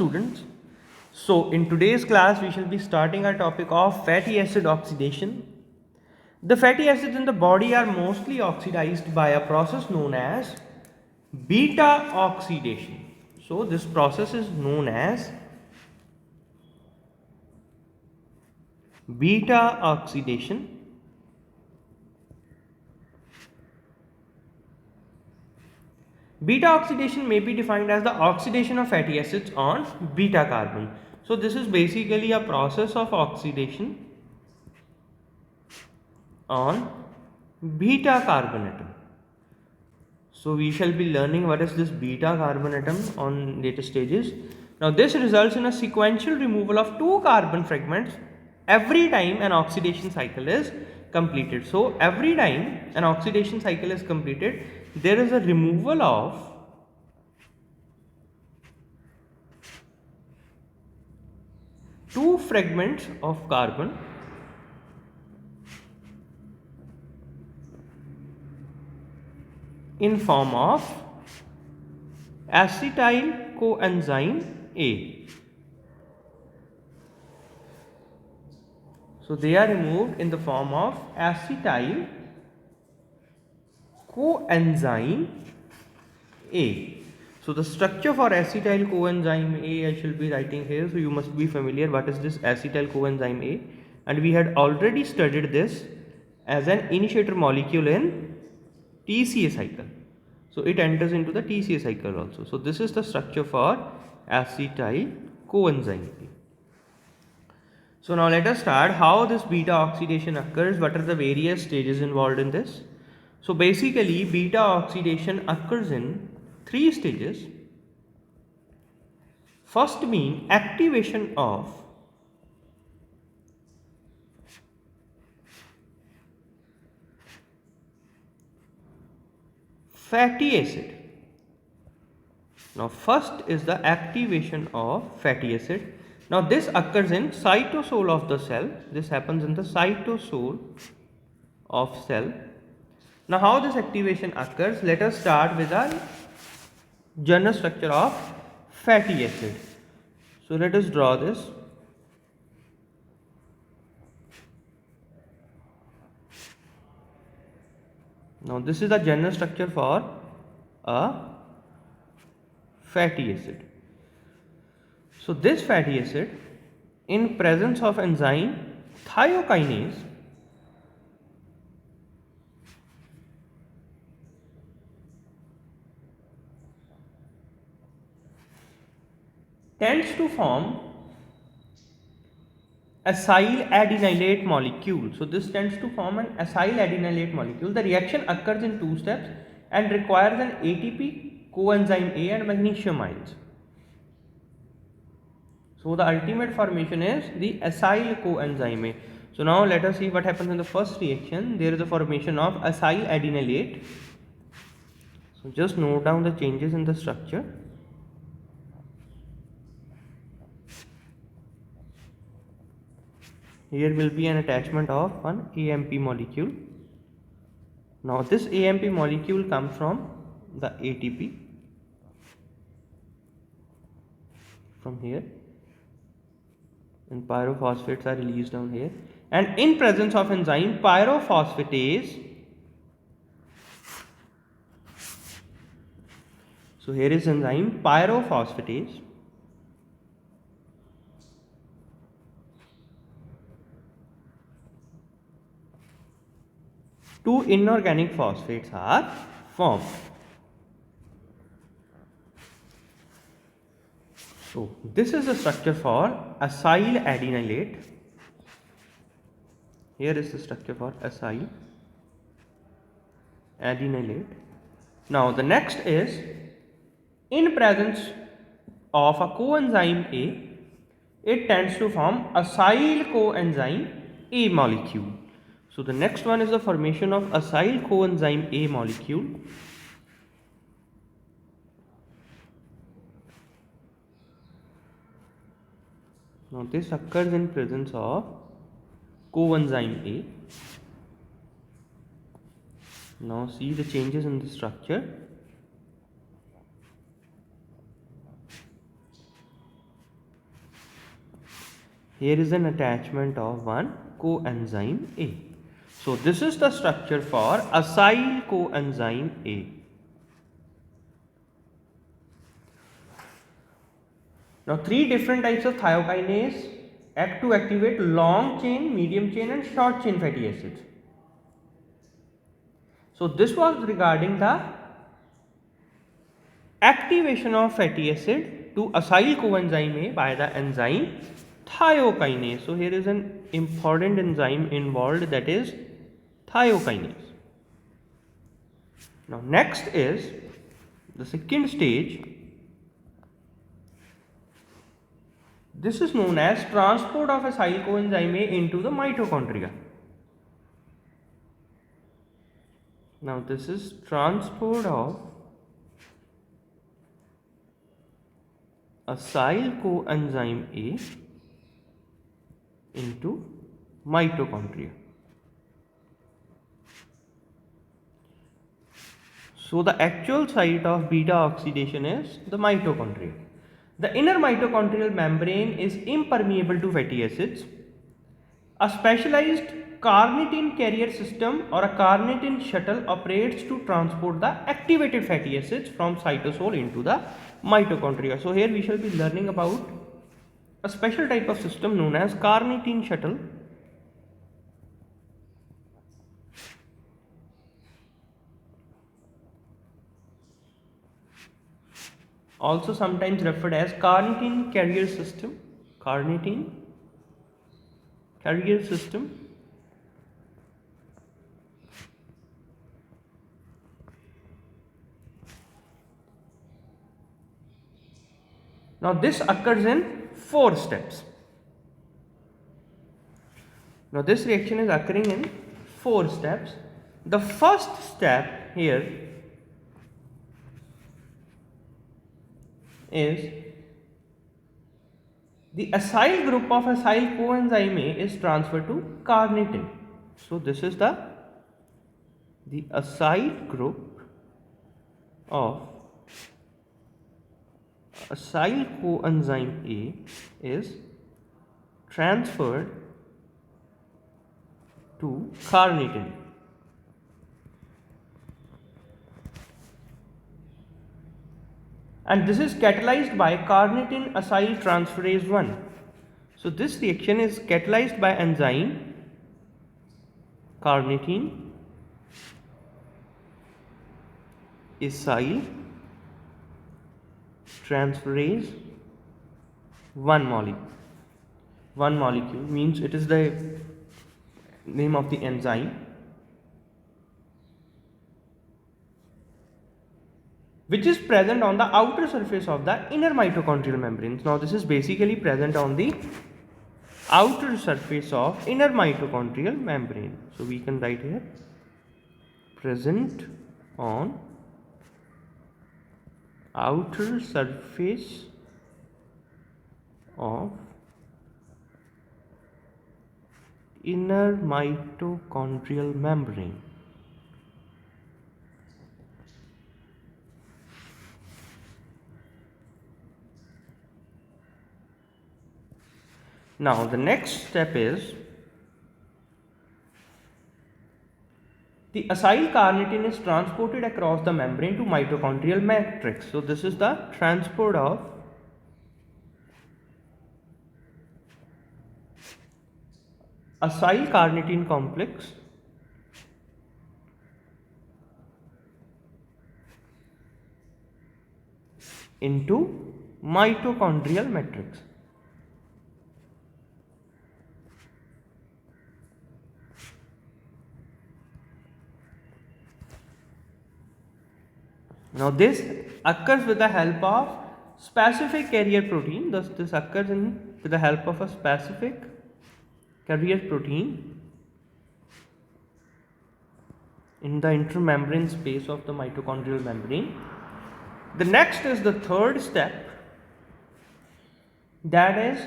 students. So in today's class we shall be starting our topic of fatty acid oxidation. The fatty acids in the body are mostly oxidized by a process known as beta oxidation. So this process is known as beta oxidation. Beta oxidation may be defined as the oxidation of fatty acids on beta carbon. So this is basically a process of oxidation on beta carbon atom. So we shall be learning what is this beta carbon atom on later stages. Now this results in a sequential removal of two carbon fragments every time an oxidation cycle is completed. So every time an oxidation cycle is completed, there is a removal of two fragments of carbon in form of acetyl coenzyme A. So they are removed in the form of acetyl coenzyme A. So the structure for acetyl coenzyme A I shall be writing here. So you must be familiar what is this acetyl coenzyme A, and we had already studied this as an initiator molecule in TCA cycle. So it enters into the TCA cycle also. So this is the structure for acetyl coenzyme A. So now let us start how this beta oxidation occurs. What are the various stages involved in this? So basically beta oxidation occurs in three stages. First being activation of fatty acid. Now first is the activation of fatty acid. Now this occurs in cytosol of the cell. This happens in the cytosol of cell. Now how this activation occurs? Let us start with the general structure of fatty acid. So let us draw this. Now this is the general structure for a fatty acid. So this fatty acid in presence of enzyme thiokinase tends to form acyl adenylate molecule. So this tends to form an acyl adenylate molecule. The reaction occurs in two steps and requires an ATP, coenzyme A and magnesium ions. So the ultimate formation is the acyl coenzyme A. So now let us see what happens in the first reaction. There is a formation of acyl adenylate. So just note down the changes in the structure. Here will be an attachment of one AMP molecule. Now this AMP molecule comes from the ATP from here, and pyrophosphates are released down here, and in presence of enzyme pyrophosphatase, so here is enzyme pyrophosphatase, two inorganic phosphates are formed. So this is the structure for acyl adenylate. Here is the structure for acyl adenylate. Now the next is in presence of a coenzyme A, it tends to form acyl coenzyme A molecule. So the next one is the formation of acyl coenzyme A molecule. Now this occurs in presence of coenzyme A. Now see the changes in the structure. here is an attachment of one coenzyme A. So this is the structure for acyl coenzyme A. Now three different types of thiokinase act to activate long chain, medium chain and short chain fatty acids. So this was regarding the activation of fatty acid to acyl coenzyme A by the enzyme thiokinase. So here is an important enzyme involved, that is thiokinase. Now next is the second stage. This is known as transport of acyl coenzyme A into the mitochondria. Now this is transport of acyl coenzyme A into mitochondria. So the actual site of beta oxidation is the mitochondria. The inner mitochondrial membrane is impermeable to fatty acids. A specialized carnitine carrier system or a carnitine shuttle operates to transport the activated fatty acids from cytosol into the mitochondria. So here we shall be learning about a special type of system known as carnitine shuttle. Also sometimes referred as carnitine carrier system. Carnitine carrier system. Now this occurs in 4 steps. Now this reaction is occurring in 4 steps. The first step here is the acyl group of acyl coenzyme A is transferred to carnitine. So this is the acyl group of acyl coenzyme A is transferred to carnitine. And this is catalyzed by carnitine acyl transferase 1. So this reaction is catalyzed by enzyme carnitine acyl transferase 1 molecule. 1 molecule means it is the name of the enzyme, which is present on the outer surface of the inner mitochondrial membranes. Now this is basically present on the outer surface of inner mitochondrial membrane. So we can write here present on outer surface of inner mitochondrial membrane. Now the next step is the acyl carnitine is transported across the membrane to mitochondrial matrix. So this is the transport of acyl carnitine complex into mitochondrial matrix. Now this occurs with the help of specific carrier protein. Thus this occurs with the help of a specific carrier protein in the intermembrane space of the mitochondrial membrane. The next is the third step, that is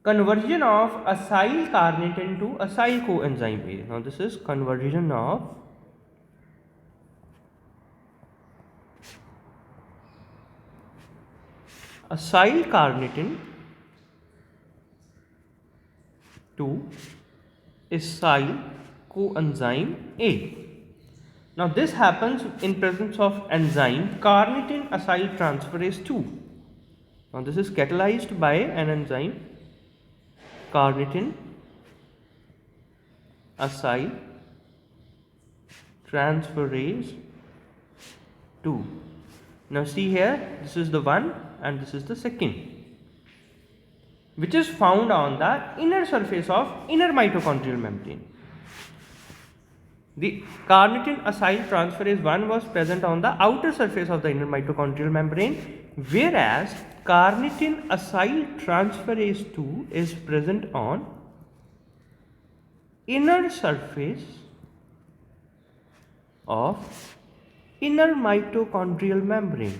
conversion of acyl carnitine to acyl coenzyme A. Now this is conversion of acyl carnitin to acyl coenzyme A. Now this happens in presence of enzyme carnitin acyl transferase 2. Now this is catalyzed by an enzyme carnitin acyl transferase 2. Now see here, this is the one and this is the second, which is found on the inner surface of inner mitochondrial membrane. The carnitin acyl transferase 1 was present on the outer surface of the inner mitochondrial membrane, whereas carnitin acyl transferase 2 is present on inner surface of inner mitochondrial membrane.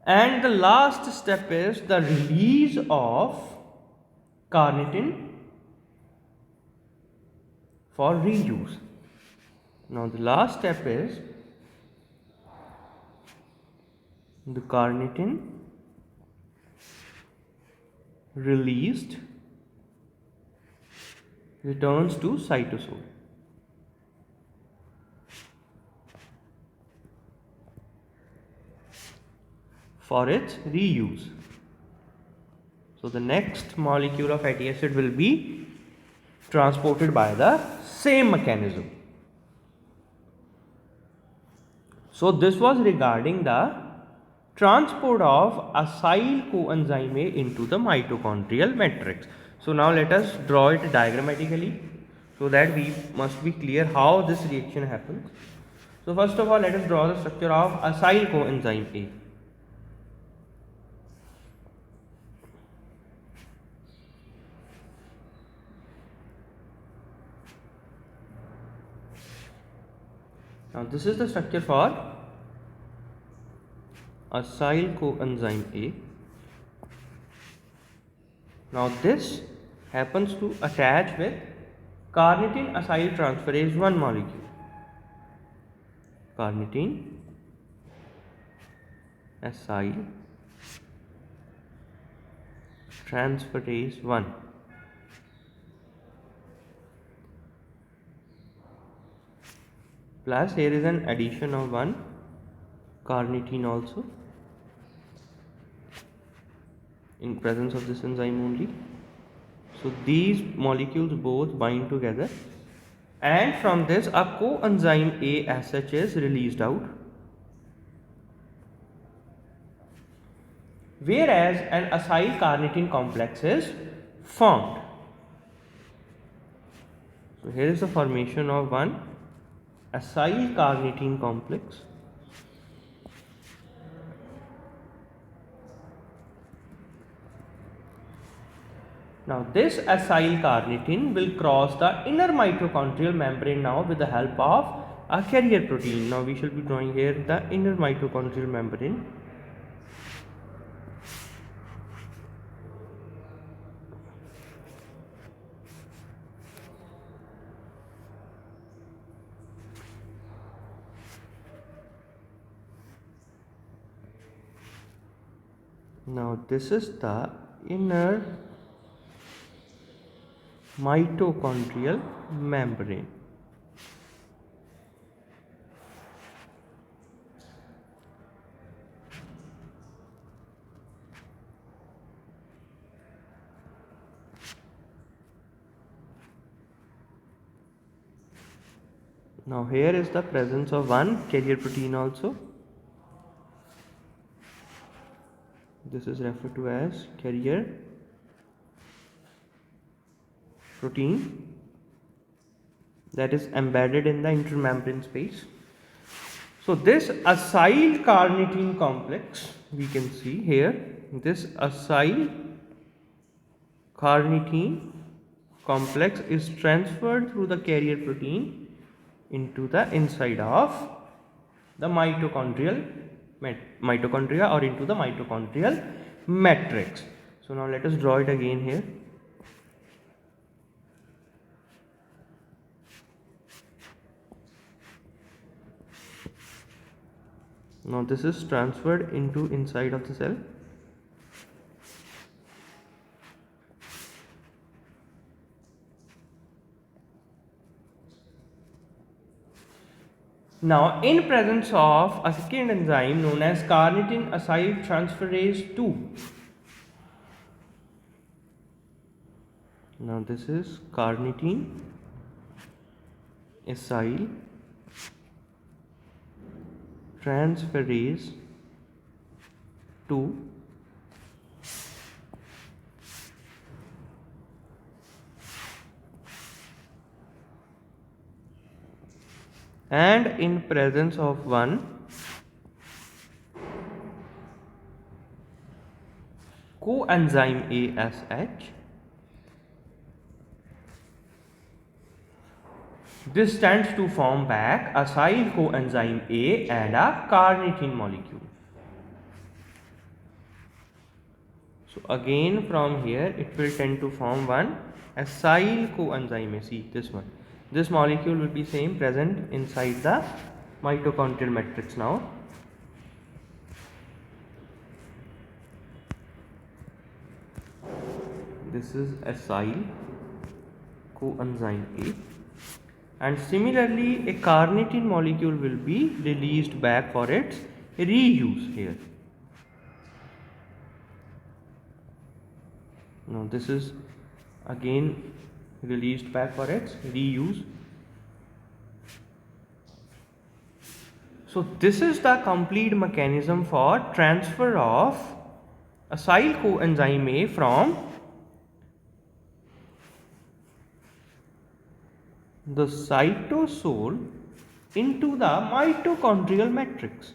And the last step is the release of carnitin for reuse. Now the last step is the carnitin released returns to cytosol for its reuse. So the next molecule of fatty acid will be transported by the same mechanism. So this was regarding the transport of acyl coenzyme A into the mitochondrial matrix. So now let us draw it diagrammatically so that we must be clear how this reaction happens. So first of all, let us draw the structure of acyl coenzyme A. Now this is the structure for acyl coenzyme A. Now this happens to attach with carnitin acyl transferase 1 molecule. Carnitin acyl transferase 1. Plus here is an addition of one carnitine also in presence of this enzyme only. So these molecules both bind together, and from this a coenzyme A as such is released out, whereas an acyl carnitine complex is formed. So here is the formation of one acyl carnitine complex. Now this acyl carnitine will cross the inner mitochondrial membrane now with the help of a carrier protein. Now we shall be drawing here the inner mitochondrial membrane. Now this is the inner mitochondrial membrane. Now here is the presence of one carrier protein also. This is referred to as carrier protein that is embedded in the intermembrane space. So this acyl carnitine complex, we can see here, this acyl carnitine complex is transferred through the carrier protein into the inside of the mitochondria or into the mitochondrial matrix. So now let us draw it again here. Now this is transferred into inside of the cell. Now, in presence of a second enzyme known as carnitine acyl transferase 2. Now, this is carnitine acyl transferase 2. And in presence of one coenzyme ASH, this stands to form back acyl coenzyme A and a carnitine molecule. So again from here it will tend to form one acyl coenzyme A. See this one. This molecule will be same present inside the mitochondrial matrix now. This is acyl coenzyme A, and similarly a carnitine molecule will be released back for its reuse here. Now this is again released back for its reuse. So this is the complete mechanism for transfer of acyl coenzyme A from the cytosol into the mitochondrial matrix.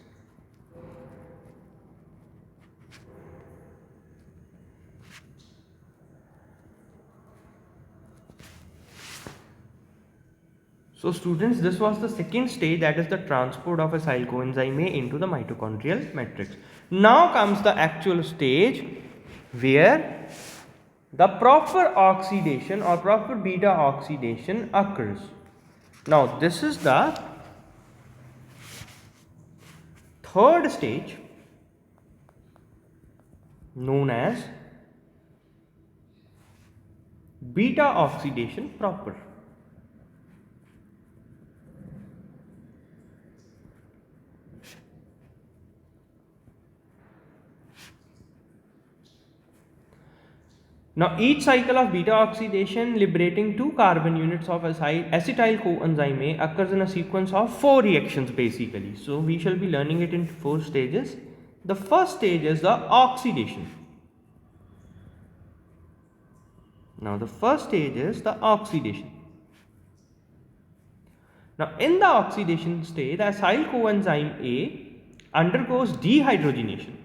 So students, this was the second stage, that is the transport of acyl coenzyme A into the mitochondrial matrix. Now comes the actual stage where the proper oxidation or proper beta oxidation occurs. Now this is the third stage known as beta oxidation proper. Now each cycle of beta oxidation liberating 2 carbon units of acetyl coenzyme A occurs in a sequence of 4 reactions basically. So we shall be learning it in 4 stages. The first stage is the oxidation. Now the first stage is the oxidation. Now in the oxidation stage, the acyl coenzyme A undergoes dehydrogenation.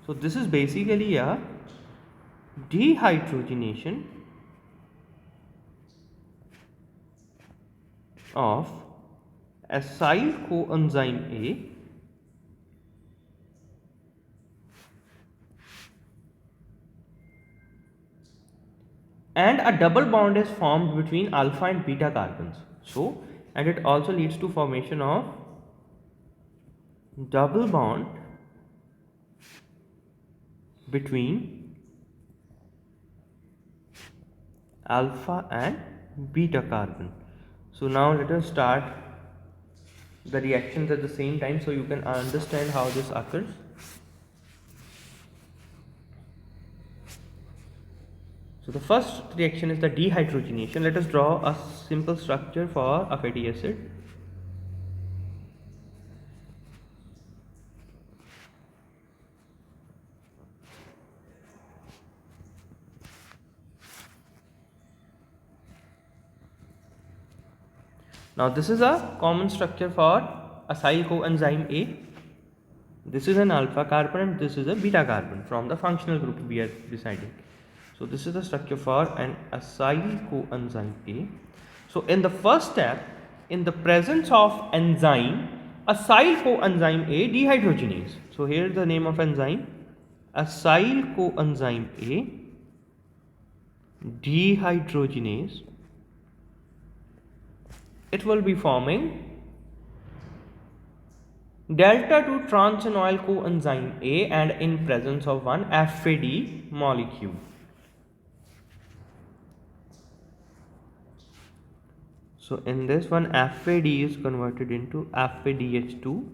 So this is basically a dehydrogenation of acyl coenzyme A and a double bond is formed between alpha and beta carbons. So, and it also leads to formation of double bond between alpha and beta carbon. So now let us start the reactions at the same time so you can understand how this occurs. So the first reaction is the dehydrogenation. Let us draw a simple structure for a fatty acid. Now this is a common structure for acyl coenzyme A. This is an alpha carbon and this is a beta carbon from the functional group we are deciding. So this is the structure for an acyl coenzyme A. So in the first step, in the presence of enzyme acyl coenzyme A dehydrogenase. So here is the name of enzyme acyl coenzyme A dehydrogenase. It will be forming delta 2 transenol coenzyme A and in presence of one FAD molecule. So in this one, FAD is converted into FADH2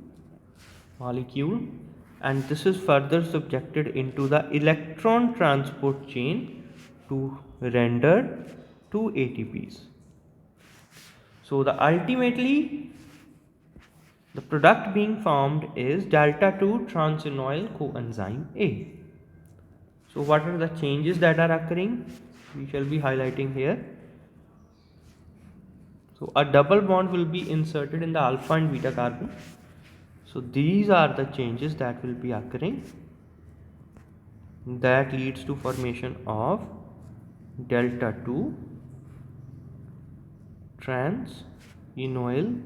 molecule, and this is further subjected into the electron transport chain to render 2 ATPs. So the ultimately the product being formed is delta 2 transenol coenzyme A. So what are the changes that are occurring? We shall be highlighting here. So a double bond will be inserted in the alpha and beta carbon. So these are the changes that will be occurring, that leads to formation of delta 2 transenol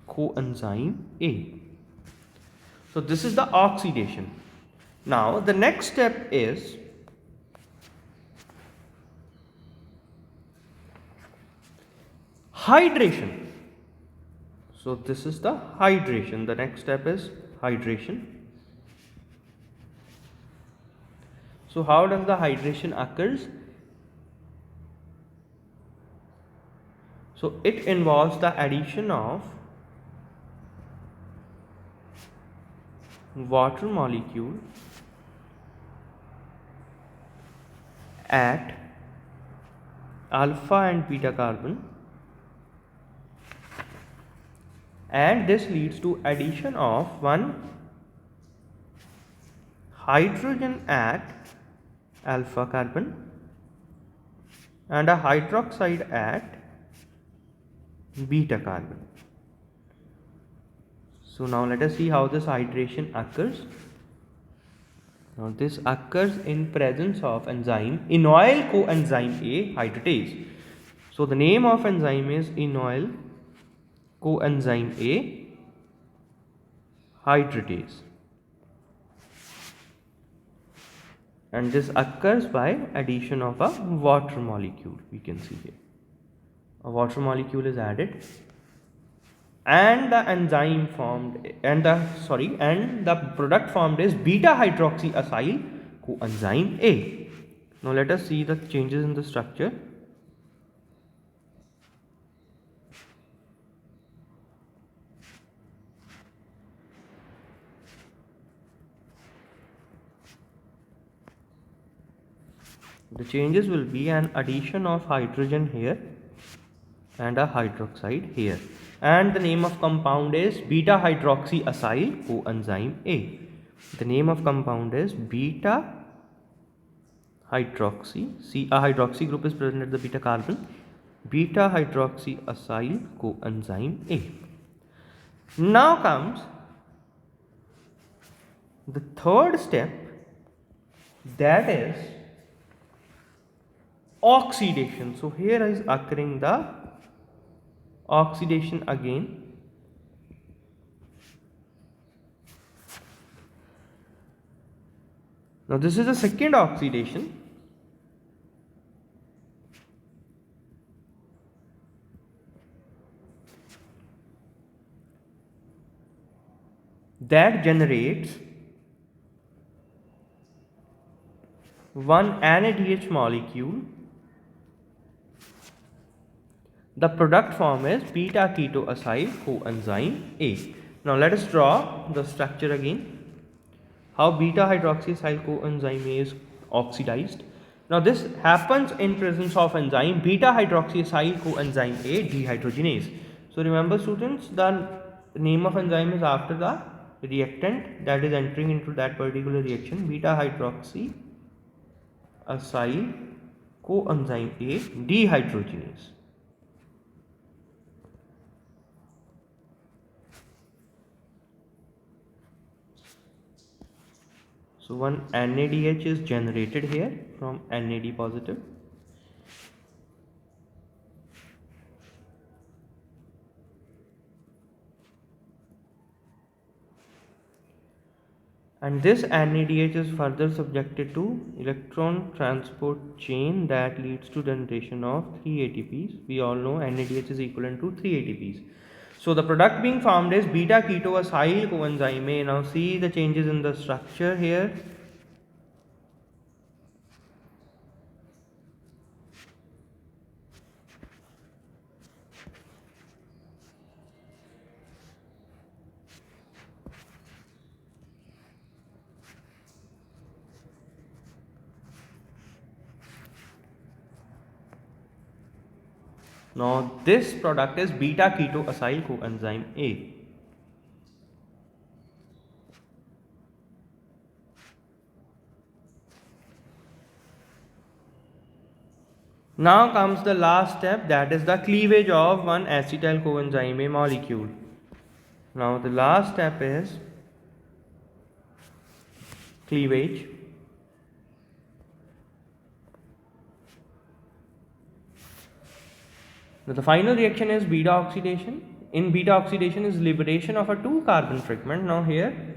coenzyme A. So this is the oxidation. Now the next step is hydration. So this is the hydration. The next step is hydration. So how does the hydration occurs? So it involves the addition of water molecule at alpha and beta carbon, and this leads to addition of one hydrogen at alpha carbon and a hydroxide at beta carbon. So now let us see how this hydration occurs. Now this occurs in presence of enzyme enoyl coenzyme A hydratase. So the name of enzyme is enoyl coenzyme A hydratase, and this occurs by addition of a water molecule. We can see here a water molecule is added, and the enzyme formed and the product formed is beta hydroxyacyl coenzyme A. Now let us see the changes in the structure. The changes will be an addition of hydrogen here and a hydroxide here, and the name of compound is beta hydroxyacyl coenzyme A. The name of compound is beta hydroxy. See, a hydroxy group is present at the beta carbon. Beta hydroxyacyl coenzyme A. Now comes the third step, that is oxidation. So here is occurring the oxidation again. Now this is the second oxidation. That generates one NADH molecule. The product form is beta ketoacyl coenzyme A. Now let us draw the structure again. How beta hydroxyacyl coenzyme A is oxidized. Now this happens in presence of enzyme beta hydroxyacyl coenzyme A dehydrogenase. So remember students, the name of enzyme is after the reactant that is entering into that particular reaction, beta hydroxyacyl coenzyme A dehydrogenase. So one NADH is generated here from NAD positive. And this NADH is further subjected to electron transport chain that leads to generation of 3 ATPs. We all know NADH is equivalent to 3 ATPs. So the product being formed is beta ketoacyl coenzyme A. Now see the changes in the structure here. Now this product is beta ketoacyl coenzyme A. Now comes the last step, that is the cleavage of one acetyl coenzyme A molecule. Now the last step is cleavage. Now the final reaction is beta oxidation. In beta oxidation is liberation of a 2 carbon fragment. Now here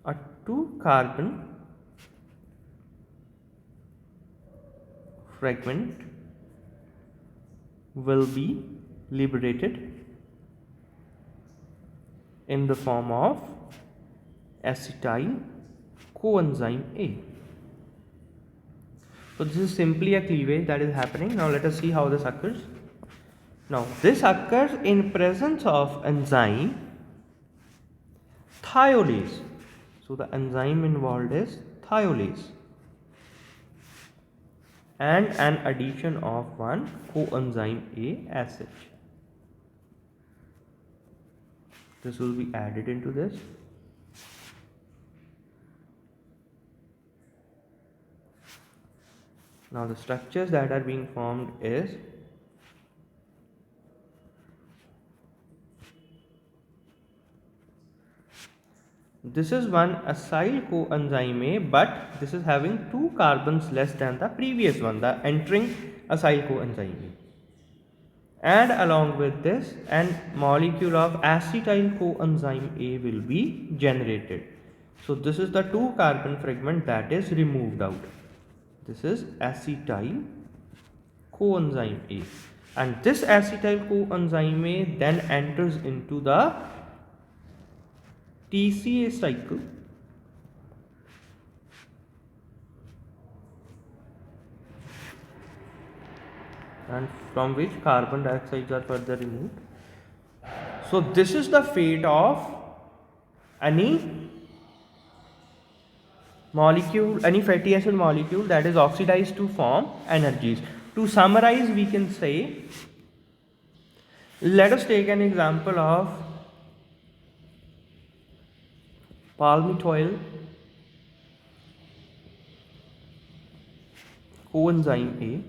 a 2 carbon fragment will be liberated in the form of acetyl coenzyme A. So this is simply a cleavage that is happening. Now let us see how this occurs. Now this occurs in presence of enzyme thiolase. So the enzyme involved is thiolase and an addition of one coenzyme A acid. This will be added into this. Now the structures that are being formed is this is one acyl coenzyme A, but this is having 2 carbons less than the previous one, the entering acyl coenzyme A. And along with this, an molecule of acetyl coenzyme A will be generated. So this is the 2 carbon fragment that is removed out. This is acetyl coenzyme A, and this acetyl coenzyme A then enters into the TCA cycle and from which carbon dioxides are further removed. So this is the fate of any molecule, any fatty acid molecule that is oxidized to form energies. To summarize, we can say, let us take an example of palmitoyl coenzyme A.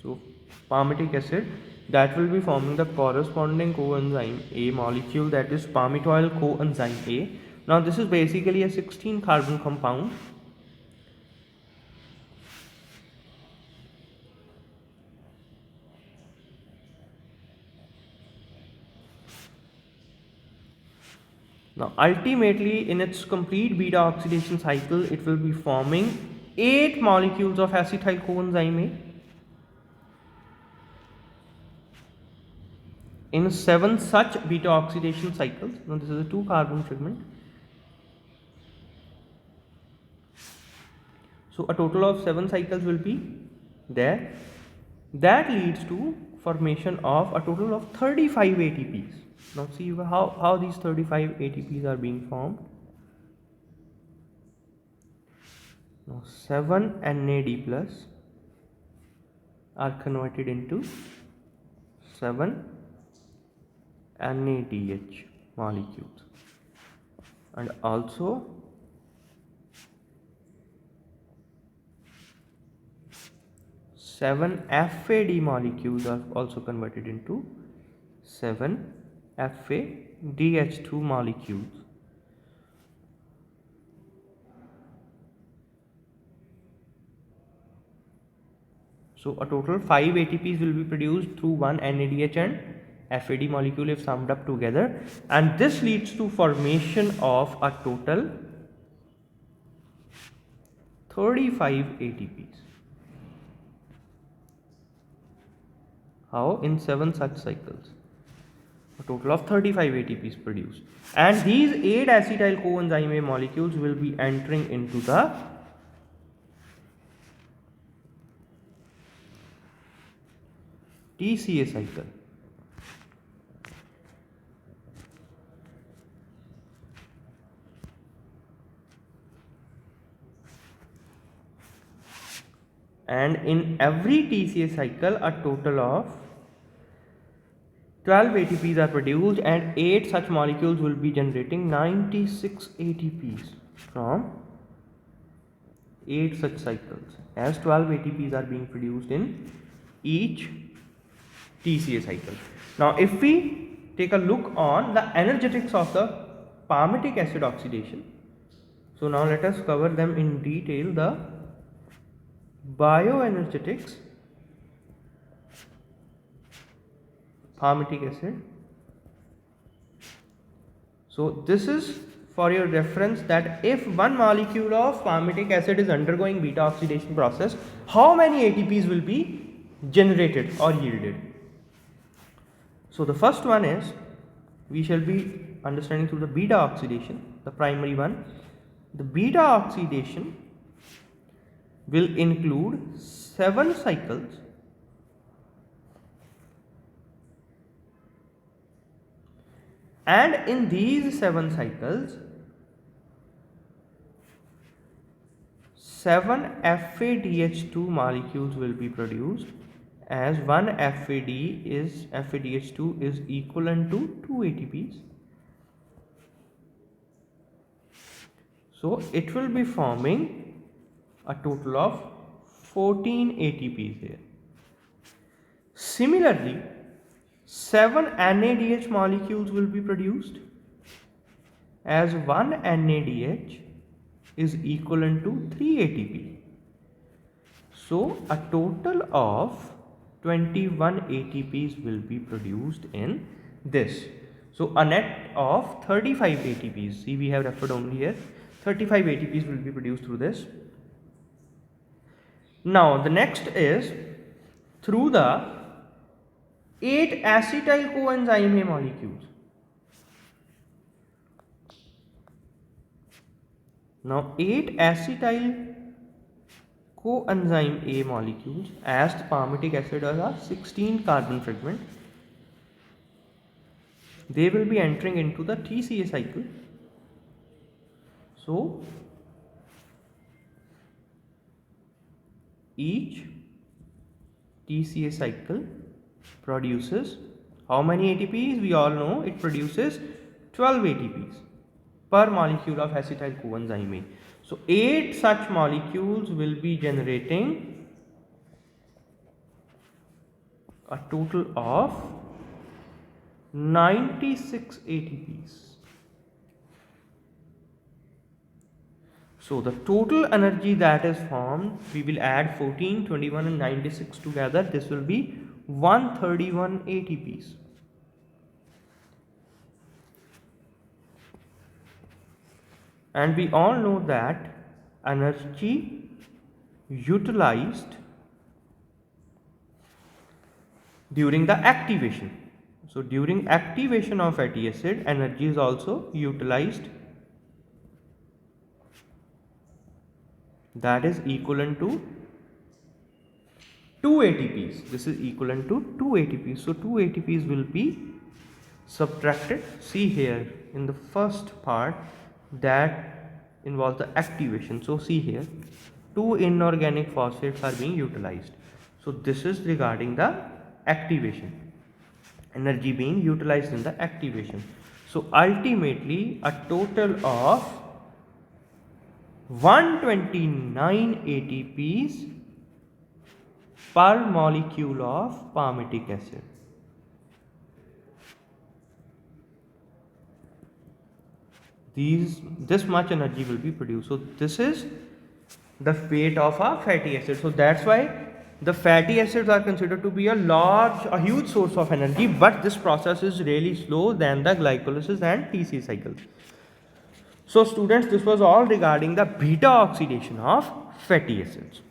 So palmitic acid that will be forming the corresponding coenzyme A molecule, that is palmitoyl coenzyme A. Now this is basically a 16 carbon compound. Now ultimately in its complete beta oxidation cycle it will be forming 8 molecules of acetyl coenzyme A in 7 such beta oxidation cycles. Now this is a 2 carbon fragment. So a total of 7 cycles will be there. That leads to formation of a total of 35 ATPs. Now see how these 35 ATPs are being formed. Now 7 NAD plus are converted into 7 NADH molecules, and also seven FAD molecules are also converted into 7 FADH2 molecules. So a total 5 ATPs will be produced through one NADH and FAD molecule if summed up together, and this leads to formation of a total 35 ATPs. How? In 7 such cycles. A total of 35 ATPs produced. And these 8 acetyl coenzyme A molecules will be entering into the TCA cycle. And in every TCA cycle, a total of 12 ATPs are produced, and 8 such molecules will be generating 96 ATPs from 8 such cycles, as 12 ATPs are being produced in each TCA cycle. Now, if we take a look on the energetics of the palmitic acid oxidation, so now let us cover them in detail. The bioenergetics, palmitic acid. So this is for your reference that if one molecule of palmitic acid is undergoing beta oxidation process, how many ATPs will be generated or yielded. So the first one is, we shall be understanding through the beta oxidation, the primary one. The beta oxidation will include 7 cycles and in these 7 cycles 7 FADH2 molecules will be produced, as one FADH2 is equivalent to 2 ATPs. So it will be forming a total of 14 ATPs here. Similarly, 7 NADH molecules will be produced, as one NADH is equivalent to 3 ATP. So a total of 21 ATPs will be produced in this. So a net of 35 ATPs. See, we have referred only here. 35 ATPs will be produced through this. Now the next is through the 8 acetyl coenzyme A molecules. Now 8 acetyl coenzyme A molecules, as the palmitic acid has a 16 carbon fragment, they will be entering into the TCA cycle. So each TCA cycle produces how many ATPs? We all know it produces 12 ATPs per molecule of acetyl coenzyme A. So 8 such molecules will be generating a total of 96 ATPs. So the total energy that is formed, we will add 14, 21 and 96 together. This will be 131 ATPs. And we all know that energy utilized during the activation. So during activation of fatty acid, energy is also utilized, that is equivalent to 2 ATPs. This is equivalent to 2 ATPs. So 2 ATPs will be subtracted. See here in the first part that involves the activation. So see here, 2 inorganic phosphates are being utilized. So this is regarding the activation, energy being utilized in the activation. So ultimately a total of 129 ATPs per molecule of palmitic acid. This much energy will be produced. So this is the fate of a fatty acid. So that's why the fatty acids are considered to be a huge source of energy, but this process is really slow than the glycolysis and TCA cycles. So students, this was all regarding the beta oxidation of fatty acids.